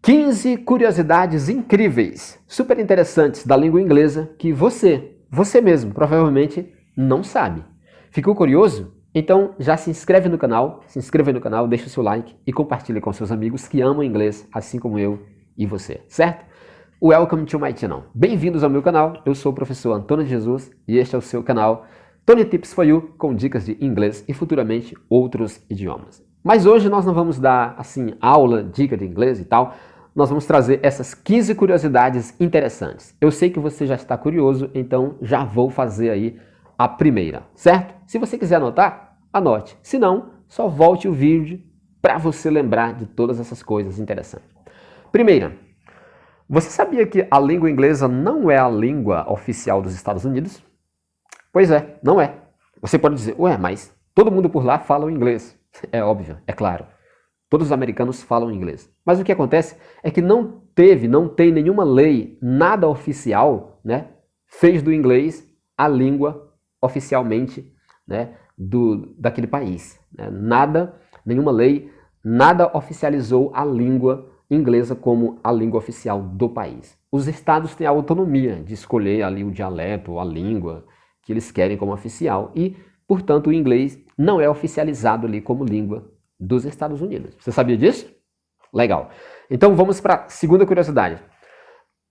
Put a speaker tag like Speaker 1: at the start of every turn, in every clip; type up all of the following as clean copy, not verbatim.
Speaker 1: 15 curiosidades incríveis, super interessantes da língua inglesa que você mesmo, provavelmente não sabe. Ficou curioso? Então já se inscreve no canal, deixa o seu like e compartilha com seus amigos que amam inglês, assim como eu e você, certo? Welcome to my channel. Bem-vindos ao meu canal, eu sou o professor Antônio de Jesus e este é o seu canal Tony Tips for You, com dicas de inglês e futuramente outros idiomas. Mas hoje nós não vamos dar, assim, aula, dica de inglês e tal. Nós vamos trazer essas 15 curiosidades interessantes. Eu sei que você já está curioso, então já vou fazer aí a primeira, certo? Se você quiser anotar, anote. Se não, só volte o vídeo para você lembrar de todas essas coisas interessantes. Primeira, você sabia que a língua inglesa não é a língua oficial dos Estados Unidos? Pois é, não é. Você pode dizer, ué, mas todo mundo por lá fala o inglês. É óbvio, é claro. Todos os americanos falam inglês. Mas o que acontece é que não tem nenhuma lei, nada oficial, né, fez do inglês a língua oficialmente, né, daquele país. Né? Nenhuma lei, nada oficializou a língua inglesa como a língua oficial do país. Os estados têm a autonomia de escolher ali o dialeto, a língua que eles querem como oficial e, portanto, o inglês não é oficializado ali como língua dos Estados Unidos. Você sabia disso? Legal. Então vamos para a segunda curiosidade.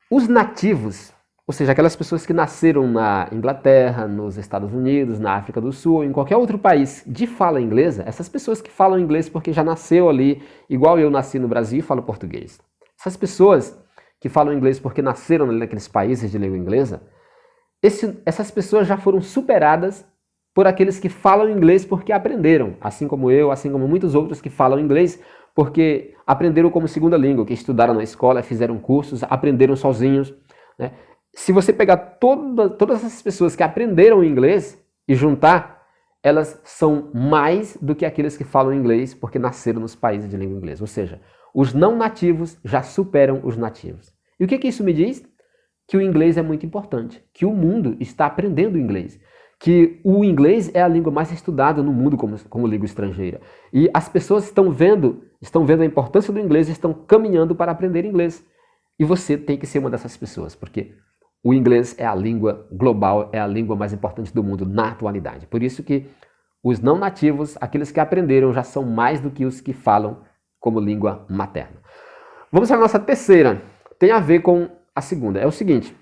Speaker 1: Os nativos, ou seja, aquelas pessoas que nasceram na Inglaterra, nos Estados Unidos, na África do Sul, ou em qualquer outro país de fala inglesa, essas pessoas que falam inglês porque já nasceu ali, igual eu nasci no Brasil e falo português. Essas pessoas que falam inglês porque nasceram naqueles países de língua inglesa, essas pessoas já foram superadas por aqueles que falam inglês porque aprenderam, assim como eu, assim como muitos outros que falam inglês porque aprenderam como segunda língua, que estudaram na escola, fizeram cursos, aprenderam sozinhos. Né? Se você pegar todas essas pessoas que aprenderam inglês e juntar, elas são mais do que aqueles que falam inglês porque nasceram nos países de língua inglesa. Ou seja, os não nativos já superam os nativos. E o que isso me diz? Que o inglês é muito importante, que o mundo está aprendendo inglês, que o inglês é a língua mais estudada no mundo como língua estrangeira. E as pessoas estão vendo a importância do inglês e estão caminhando para aprender inglês. E você tem que ser uma dessas pessoas, porque o inglês é a língua global, é a língua mais importante do mundo na atualidade. Por isso que os não nativos, aqueles que aprenderam, já são mais do que os que falam como língua materna. Vamos para a nossa terceira. Tem a ver com a segunda. É o seguinte,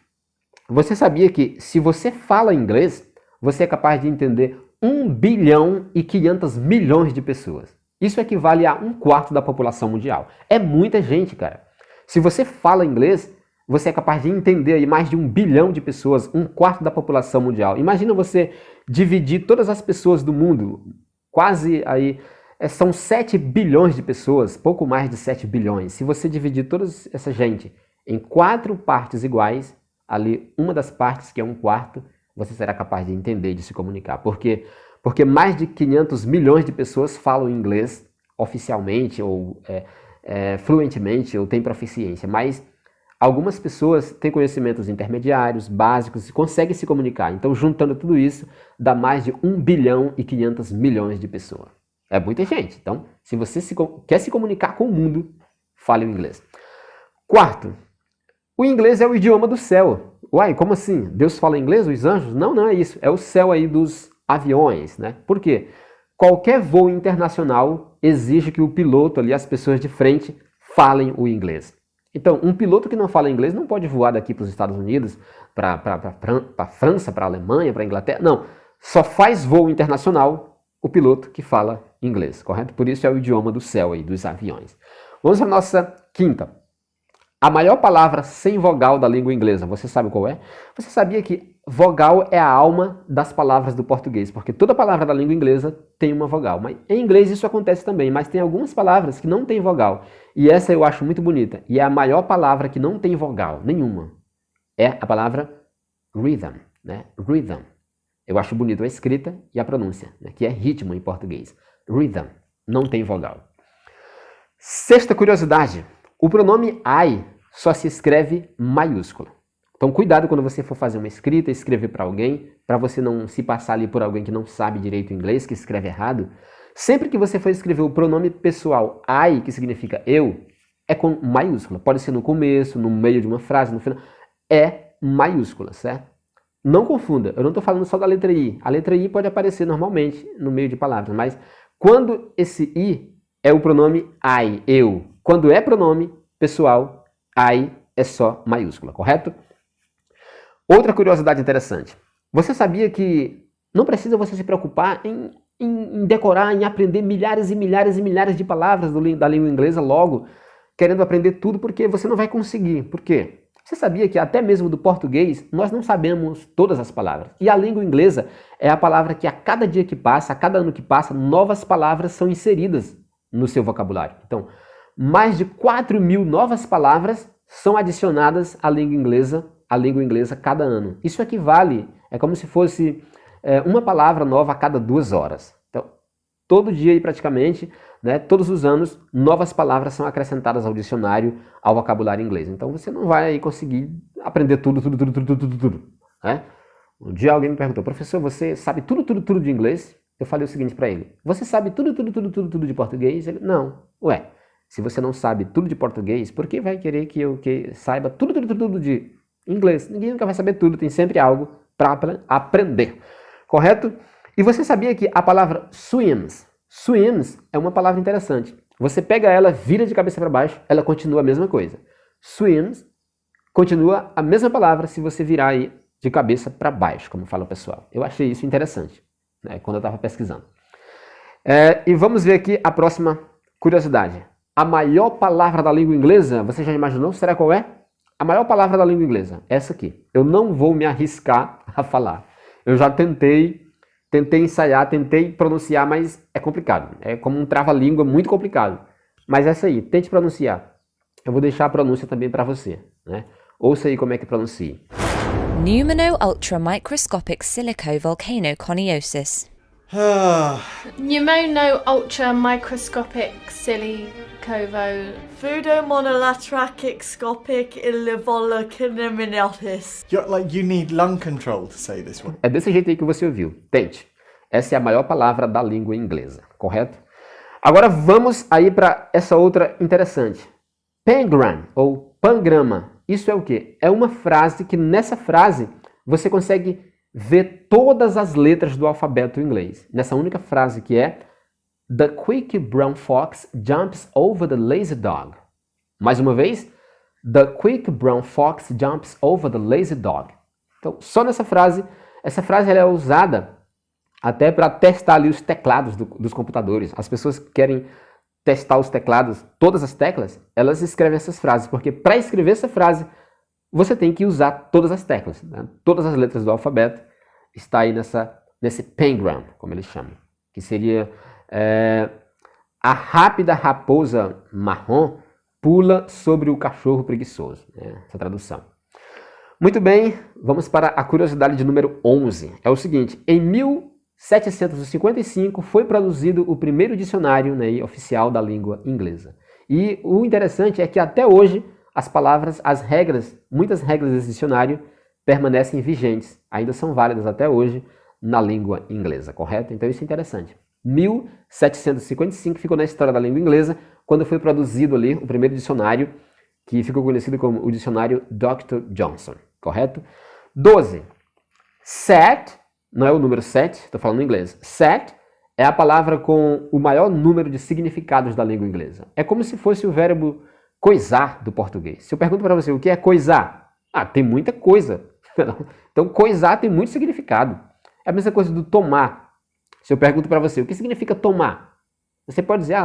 Speaker 1: você sabia que se você fala inglês, você é capaz de entender 1 bilhão e 500 milhões de pessoas. Isso equivale a 1/4 da população mundial. É muita gente, cara. Se você fala inglês, você é capaz de entender aí mais de 1 bilhão de pessoas, 1/4 da população mundial. Imagina você dividir todas as pessoas do mundo, quase aí, são 7 bilhões de pessoas, pouco mais de 7 bilhões. Se você dividir toda essa gente em 4 partes iguais, ali uma das partes, que é 1/4, você será capaz de entender e de se comunicar. Porque mais de 500 milhões de pessoas falam inglês oficialmente, ou fluentemente, ou têm proficiência. Mas algumas pessoas têm conhecimentos intermediários, básicos, e conseguem se comunicar. Então, juntando tudo isso, dá mais de 1 bilhão e 500 milhões de pessoas. É muita gente. Então, se você quer se comunicar com o mundo, fale o inglês. Quarto, o inglês é o idioma do céu. Uai, como assim? Deus fala inglês, os anjos? Não, não é isso. É o céu aí dos aviões, né? Por quê? Qualquer voo internacional exige que o piloto ali, as pessoas de frente, falem o inglês. Então, um piloto que não fala inglês não pode voar daqui para os Estados Unidos, para a França, para a Alemanha, para a Inglaterra. Não, só faz voo internacional o piloto que fala inglês, correto? Por isso é o idioma do céu aí, dos aviões. Vamos para a nossa quinta. A maior palavra sem vogal da língua inglesa, você sabe qual é? Você sabia que vogal é a alma das palavras do português, porque toda palavra da língua inglesa tem uma vogal. Mas em inglês isso acontece também, mas tem algumas palavras que não têm vogal. E essa eu acho muito bonita. E é a maior palavra que não tem vogal, nenhuma. É a palavra rhythm, né? Rhythm. Eu acho bonito a escrita e a pronúncia, né? Que é ritmo em português. Rhythm. Não tem vogal. Sexta curiosidade. O pronome I só se escreve maiúsculo. Então cuidado quando você for fazer uma escrita, escrever para alguém, para você não se passar ali por alguém que não sabe direito inglês, que escreve errado. Sempre que você for escrever o pronome pessoal I, que significa eu, é com maiúscula. Pode ser no começo, no meio de uma frase, no final. É maiúscula, certo? Não confunda, eu não estou falando só da letra I. A letra I pode aparecer normalmente no meio de palavras, mas quando esse I é o pronome I, eu. Quando é pronome pessoal, I é só maiúscula, correto? Outra curiosidade interessante. Você sabia que não precisa você se preocupar em decorar, em aprender milhares e milhares e milhares de palavras da língua inglesa logo, querendo aprender tudo, porque você não vai conseguir. Por quê? Você sabia que até mesmo do português, nós não sabemos todas as palavras. E a língua inglesa é a palavra que a cada dia que passa, a cada ano que passa, novas palavras são inseridas no seu vocabulário. Então, mais de 4.000 novas palavras são adicionadas à língua inglesa cada ano. Isso equivale, é como se fosse uma palavra nova a cada 2 horas. Então, todo dia e praticamente, né, todos os anos, novas palavras são acrescentadas ao dicionário, ao vocabulário inglês. Então você não vai conseguir aprender tudo, né? Um dia alguém me perguntou, professor, você sabe tudo de inglês? Eu falei o seguinte para ele, você sabe tudo de português? Ele, não. Ué, se você não sabe tudo de português, por que vai querer que eu saiba tudo de inglês? Ninguém nunca vai saber tudo, tem sempre algo para aprender, correto? E você sabia que a palavra swims é uma palavra interessante. Você pega ela, vira de cabeça para baixo, ela continua a mesma coisa. Swims continua a mesma palavra se você virar aí de cabeça para baixo, como fala o pessoal. Eu achei isso interessante, né, quando eu estava pesquisando. E vamos ver aqui a próxima curiosidade. A maior palavra da língua inglesa, você já imaginou? Será qual é? A maior palavra da língua inglesa, essa aqui. Eu não vou me arriscar a falar. Eu já tentei ensaiar, tentei pronunciar, mas é complicado. É como um trava-língua muito complicado. Mas essa aí, tente pronunciar. Eu vou deixar a pronúncia também para você, né? Ouça aí como é que pronuncia.
Speaker 2: Pneumono-ultramicroscopic silicovolcanoconiosis.
Speaker 3: Pneumono-ultramicroscopic silicovo...
Speaker 4: Pseudomonolatracoscopic illivolocanominatis. You need lung control to say this one.
Speaker 1: É desse jeito aí que você ouviu. Tente. Essa é a maior palavra da língua inglesa, correto? Agora vamos aí para essa outra interessante. Pangram, ou pangrama. Isso é o quê? É uma frase que nessa frase você consegue ver todas as letras do alfabeto inglês. Nessa única frase que é The quick brown fox jumps over the lazy dog. Mais uma vez. The quick brown fox jumps over the lazy dog. Então, só nessa frase. Essa frase ela é usada até para testar ali os teclados dos computadores. As pessoas que querem testar os teclados, todas as teclas, elas escrevem essas frases. Porque para escrever essa frase, você tem que usar todas as teclas, né? Todas as letras do alfabeto está aí nesse pangram, como eles chamam. Que seria a rápida raposa marrom pula sobre o cachorro preguiçoso. Essa tradução. Muito bem, vamos para a curiosidade de número 11. É o seguinte, em 1755 foi produzido o primeiro dicionário, né, oficial da língua inglesa. E o interessante é que até hoje as palavras, as regras, muitas regras desse dicionário permanecem vigentes, ainda são válidas até hoje na língua inglesa, correto? Então isso é interessante. 1755 ficou na história da língua inglesa, quando foi produzido ali o primeiro dicionário, que ficou conhecido como o dicionário Dr. Johnson, correto? 12. Set, não é o número 7, estou falando em inglês. Set é a palavra com o maior número de significados da língua inglesa. É como se fosse o verbo coisar do português. Se eu pergunto para você o que é coisar, tem muita coisa. Então, coisar tem muito significado. É a mesma coisa do tomar. Se eu pergunto para você, o que significa tomar? Você pode dizer,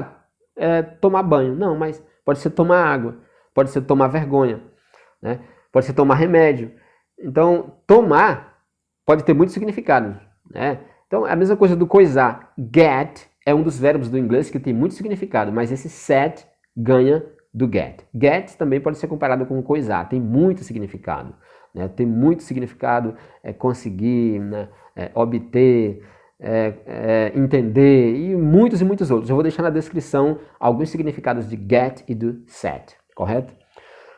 Speaker 1: tomar banho. Não, mas pode ser tomar água, pode ser tomar vergonha, né? Pode ser tomar remédio. Então, tomar pode ter muitos significados, né? Então, é a mesma coisa do coisar. Get é um dos verbos do inglês que tem muito significado, mas esse set ganha do get. Get também pode ser comparado com coisar, tem muito significado, né? Tem muito significado, conseguir, né? Obter, entender e muitos outros. Eu vou deixar na descrição alguns significados de get e do set, correto?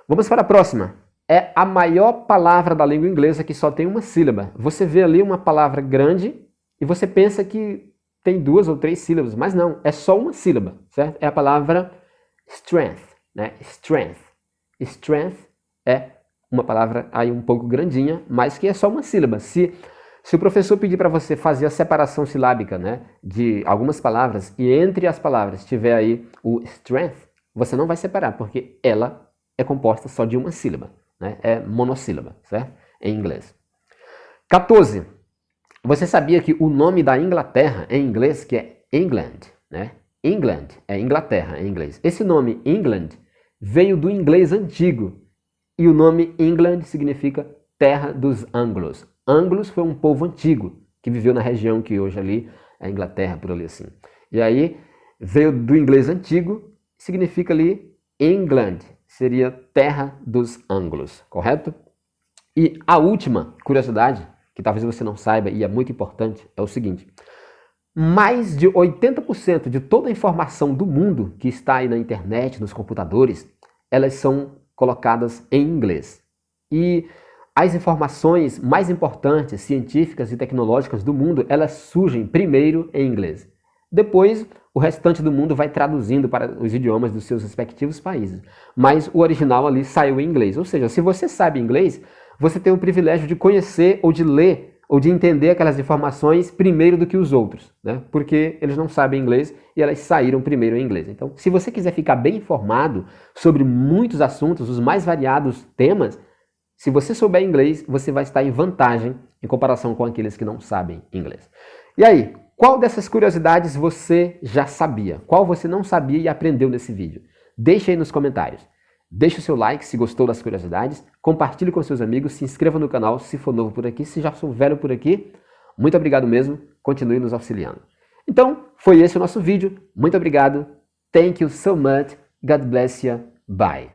Speaker 1: Vamos para a próxima. É a maior palavra da língua inglesa que só tem uma sílaba. Você vê ali uma palavra grande e você pensa que tem 2 ou 3 sílabas, mas não, é só uma sílaba, certo? É a palavra strength. né? Strength. Strength é uma palavra aí um pouco grandinha, mas que é só uma sílaba. Se o professor pedir para você fazer a separação silábica, né, de algumas palavras e entre as palavras tiver aí o strength, você não vai separar, porque ela é composta só de uma sílaba, né? É monossílaba, certo? Em inglês. 14. Você sabia que o nome da Inglaterra em inglês que é England, né? England é Inglaterra em inglês. Esse nome England veio do inglês antigo e o nome England significa terra dos anglos. Anglos foi um povo antigo que viveu na região que hoje ali é a Inglaterra, por ali assim. E aí veio do inglês antigo, significa ali England, seria terra dos anglos, correto? E a última curiosidade, que talvez você não saiba e é muito importante, é o seguinte: mais de 80% de toda a informação do mundo que está aí na internet, nos computadores, elas são colocadas em inglês. E as informações mais importantes, científicas e tecnológicas do mundo, elas surgem primeiro em inglês. Depois, o restante do mundo vai traduzindo para os idiomas dos seus respectivos países. Mas o original ali saiu em inglês. Ou seja, se você sabe inglês, você tem o privilégio de conhecer ou de ler ou de entender aquelas informações primeiro do que os outros, né? Porque eles não sabem inglês e elas saíram primeiro em inglês. Então, se você quiser ficar bem informado sobre muitos assuntos, os mais variados temas, se você souber inglês, você vai estar em vantagem em comparação com aqueles que não sabem inglês. E aí, qual dessas curiosidades você já sabia? Qual você não sabia e aprendeu nesse vídeo? Deixe aí nos comentários. Deixe o seu like se gostou das curiosidades, compartilhe com seus amigos, se inscreva no canal se for novo por aqui, se já sou velho por aqui. Muito obrigado mesmo, continue nos auxiliando. Então, foi esse o nosso vídeo. Muito obrigado. Thank you so much. God bless you. Bye.